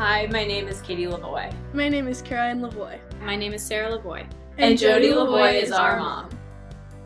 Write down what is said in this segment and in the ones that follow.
Hi, my name is Katie LaVoie. My name is Caroline LaVoie. My name is Sarah LaVoie. And Jody LaVoie is our mom.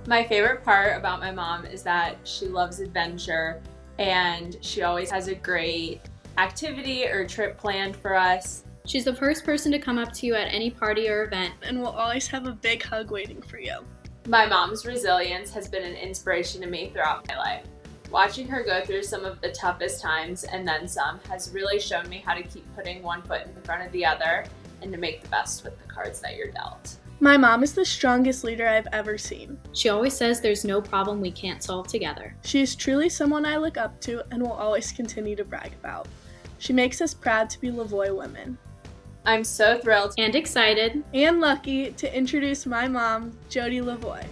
My favorite part about my mom is that she loves adventure and she always has a great activity or trip planned for us. She's the first person to come up to you at any party or event. And will always have a big hug waiting for you. My mom's resilience has been an inspiration to me throughout my life. Watching her go through some of the toughest times and then some has really shown me how to keep putting one foot in front of the other and to make the best with the cards that you're dealt. My mom is the strongest leader I've ever seen. She always says there's no problem we can't solve together. She is truly someone I look up to and will always continue to brag about. She makes us proud to be LaVoie women. I'm so thrilled and excited and lucky to introduce my mom, Jody LaVoie.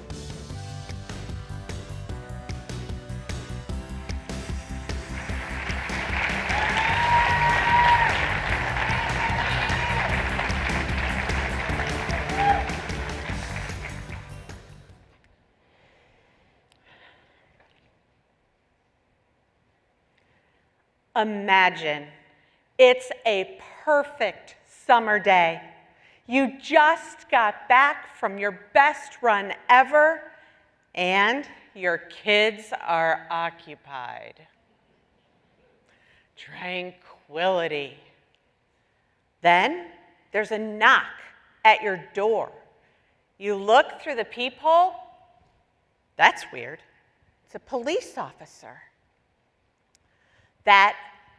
Imagine it's a perfect summer day. You just got back from your best run ever, and your kids are occupied. Tranquility. Then there's a knock at your door. You look through the peephole. That's weird. It's a police officer. That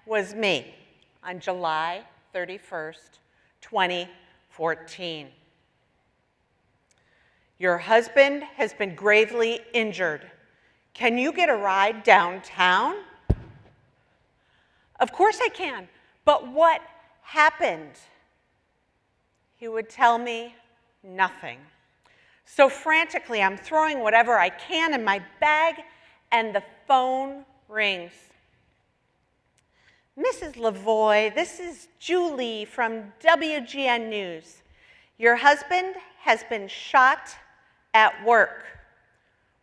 was me on July 31st, 2014. Your husband has been gravely injured. Can you get a ride downtown? Of course I can, but what happened? He would tell me nothing. So frantically, I'm throwing whatever I can in my bag, and the phone rings. Mrs. LaVoie, this is Julie from WGN News. Your husband has been shot at work.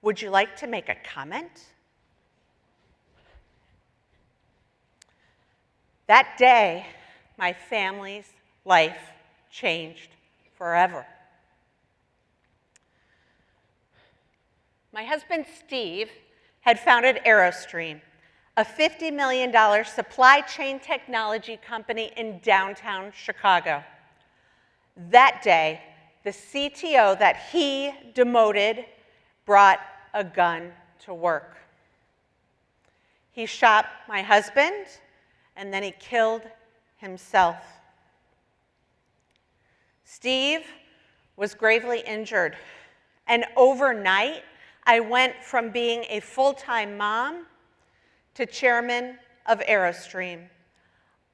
Would you like to make a comment? That day, my family's life changed forever. My husband, Steve, had founded Aerostream, a $50 million supply chain technology company in downtown Chicago. That day, the CTO that he demoted brought a gun to work. He shot my husband, and then he killed himself. Steve was gravely injured, and overnight, I went from being a full-time mom to chairman of Aerostream,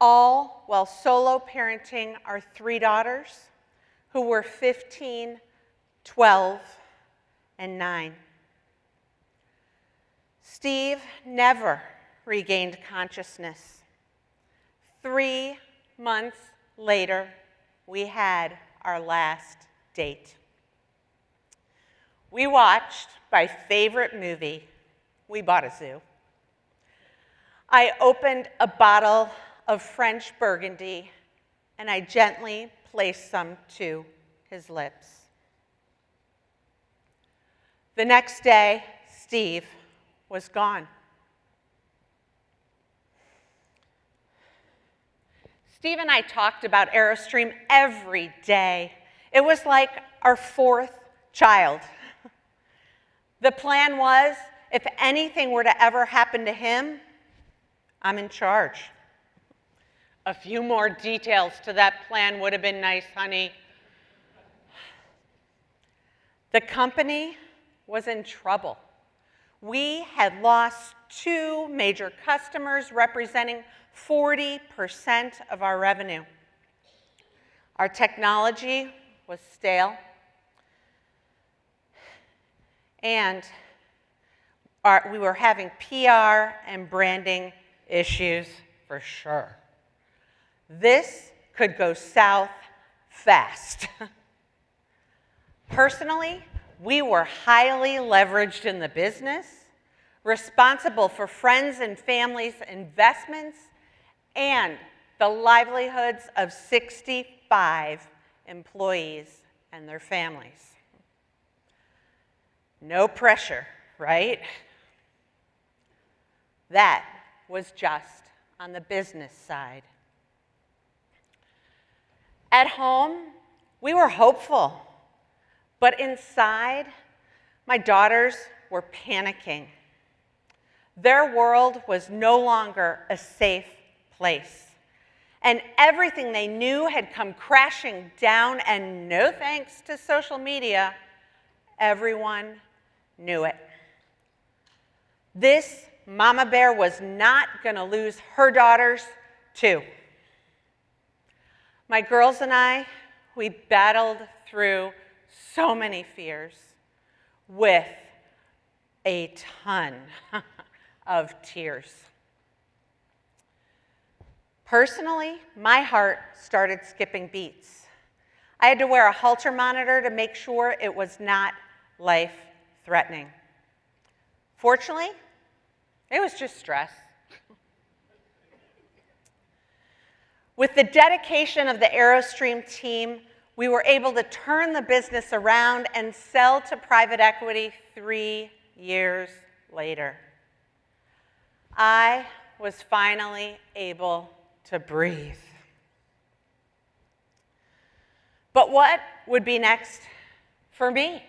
all while solo parenting our 3 daughters, who were 15, 12, and 9. Steve never regained consciousness. 3 months later, we had our last date. We watched my favorite movie. We bought a zoo. I opened a bottle of French Burgundy, and I gently placed some to his lips. The next day, Steve was gone. Steve and I talked about Aerostream every day. It was like our 4th child. The plan was, if anything were to ever happen to him, I'm in charge. A few more details to that plan would have been nice, honey. The company was in trouble. We had lost 2 major customers representing 40% of our revenue. Our technology was stale, and we were having PR and branding issues for sure. This could go south fast. Personally, we were highly leveraged in the business, responsible for friends and family's investments, and the livelihoods of 65 employees and their families. No pressure, right? That was just on the business side. At home, we were hopeful, but inside, my daughters were panicking. Their world was no longer a safe place, and everything they knew had come crashing down, and no thanks to social media, everyone knew it. This mama bear was not going to lose her daughters, too. My girls and I, we battled through so many fears with a ton of tears. Personally, my heart started skipping beats. I had to wear a Holter monitor to make sure it was not life-threatening. Fortunately, it was just stress. With the dedication of the AeroStream team, we were able to turn the business around and sell to private equity 3 years later. I was finally able to breathe. But what would be next for me?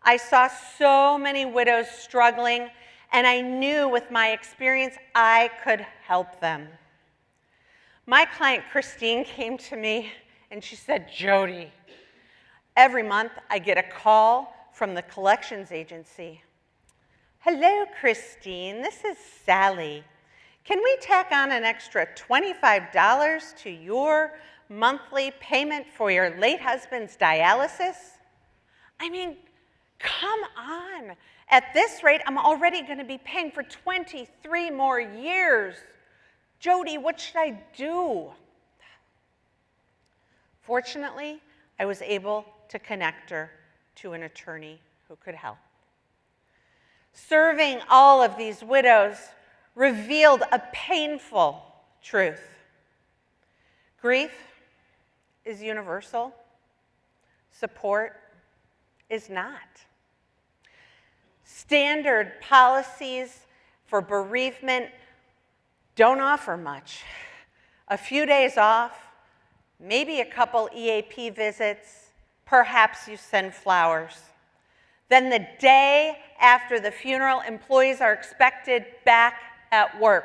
I saw so many widows struggling, and I knew with my experience I could help them. My client, Christine, came to me and she said, "Jody, every month I get a call from the collections agency. Hello, Christine, this is Sally. Can we tack on an extra $25 to your monthly payment for your late husband's dialysis?" I mean, come on. At this rate, I'm already going to be paying for 23 more years. Jody, what should I do? Fortunately, I was able to connect her to an attorney who could help. Serving all of these widows revealed a painful truth. Grief is universal. Support is not. Standard policies for bereavement don't offer much. A few days off, maybe a couple EAP visits, perhaps you send flowers. Then the day after the funeral, employees are expected back at work.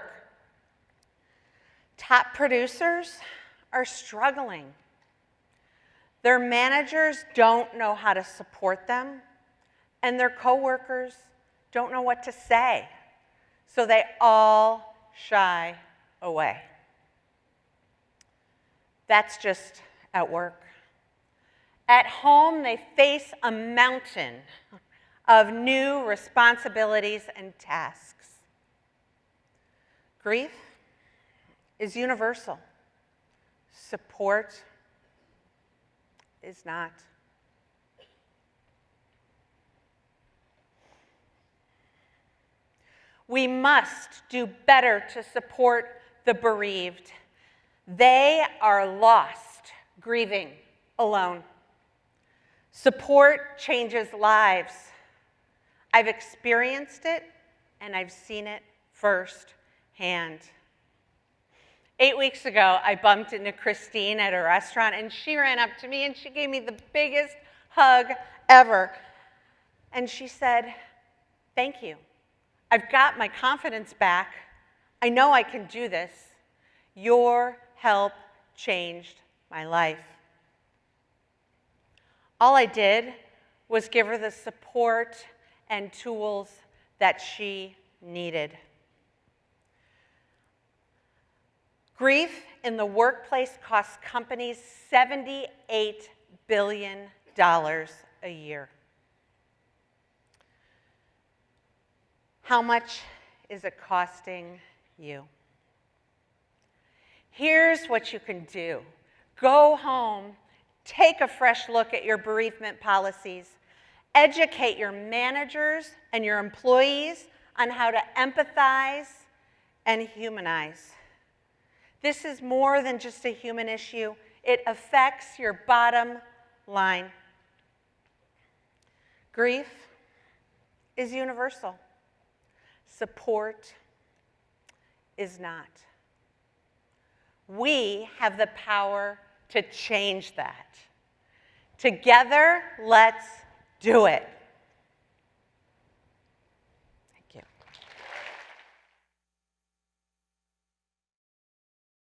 Top producers are struggling. Their managers don't know how to support them, and their coworkers don't know what to say, so they all shy away. That's just at work. At home, they face a mountain of new responsibilities and tasks. Grief is universal. Support is not. We must do better to support the bereaved. They are lost, grieving alone. Support changes lives. I've experienced it, and I've seen it firsthand. 8 weeks ago, I bumped into Christine at a restaurant, and she ran up to me, and she gave me the biggest hug ever. And she said, "Thank you. I've got my confidence back. I know I can do this. Your help changed my life." All I did was give her the support and tools that she needed. Grief in the workplace costs companies $78 billion a year. How much is it costing you? Here's what you can do. Go home, take a fresh look at your bereavement policies, educate your managers and your employees on how to empathize and humanize. This is more than just a human issue. It affects your bottom line. Grief is universal. Support is not. We have the power to change that. Together, let's do it.